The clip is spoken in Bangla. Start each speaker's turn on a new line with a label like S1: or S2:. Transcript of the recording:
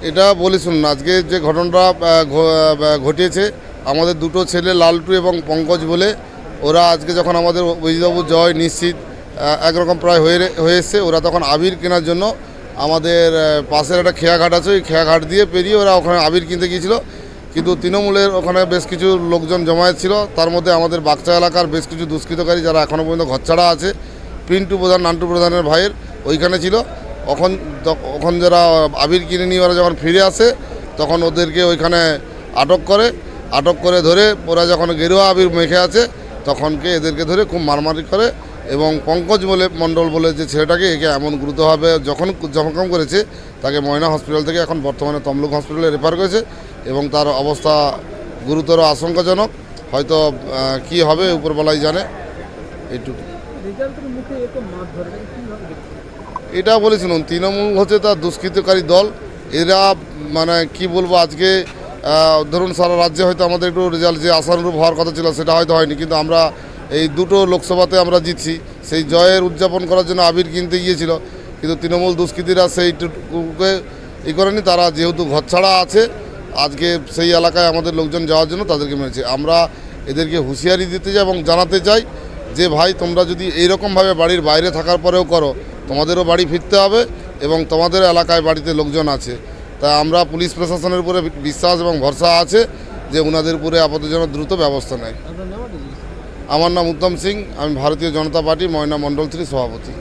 S1: এটা বলি শুনুন, আজকে যে ঘটনাটা ঘটিয়েছে, আমাদের দুটো ছেলে লালটু এবং পঙ্কজ বলে, ওরা আজকে যখন আমাদের অভিজিৎবাবু জয় নিশ্চিত একরকম প্রায় হয়ে এসছে, ওরা তখন আবির কেনার জন্য আমাদের পাশের একটা খেয়াঘাট আছে, ওই খেয়াঘাট দিয়ে পেরিয়ে ওরা ওখানে আবির কিনতে গিয়েছিল। কিন্তু তৃণমূলের ওখানে বেশ কিছু লোকজন জমায়েত ছিল, তার মধ্যে আমাদের বাগচা এলাকার বেশ কিছু দুষ্কৃতকারী যারা এখনও পর্যন্ত ঘরছাড়া আছে, পিন্টু প্রধান নান্টু প্রধানের ভাইয়ের ওইখানে ছিল। ওখান যারা আবির কিনে নিয়ে ওরা যখন ফিরে আসে, তখন ওদেরকে ওইখানে আটক করে ধরে ওরা যখন গেরুয়া আবির মেখে আছে, তখনকে এদেরকে ধরে খুব মারমারি করে এবং পঙ্কজ মণ্ডল বলে যে ছেলেটাকে একে এমন গুরুতরভাবে জখম করেছে, তাকে ময়না হসপিটাল থেকে এখন বর্তমানে তমলুক হসপিটালে রেফার করেছে এবং তার অবস্থা গুরুতর আশঙ্কাজনক। হয়তো কি হবে উপরবেলায় জানে। এইটুকু এটা বলেছিলাম, তৃণমূল হচ্ছে তার দুষ্কৃতকারী দল। এরা মানে কি বলবো, আজকে ধরুন সারা রাজ্যে হয়তো আমাদের একটু রেজাল্ট যে আশানুরূপ হওয়ার কথা ছিল সেটা হয়তো হয়নি, কিন্তু আমরা এই দুটো লোকসভাতে আমরা জিতছি, সেই জয়ের উদযাপন করার জন্য আবির কিনতে গিয়েছিল। কিন্তু তৃণমূল দুষ্কৃতীরা সেইটুকুকে করেনি, তারা যেহেতু ঘরছাড়া আছে আজকে সেই এলাকায় আমাদের লোকজন যাওয়ার জন্য তাদেরকে মেরেছে। আমরা এদেরকে হুঁশিয়ারি দিতে চাই এবং জানাতে চাই যে ভাই, তোমরা যদি এইরকমভাবে বাড়ির বাইরে থাকার পরেও করো, তোমাদেরও বাড়ি ফিরতে হবে এবং তোমাদের এলাকায় বাড়িতে লোকজন আছে। তাই আমরা পুলিশ প্রশাসনের উপরে বিশ্বাস এবং ভরসা আছে যে ওনাদের উপরে আপাতজনক দ্রুত ব্যবস্থা নেয়। আমার নাম উত্তম সিং, আমি ভারতীয় জনতা পার্টি ময়না মণ্ডল 3 সভাপতি।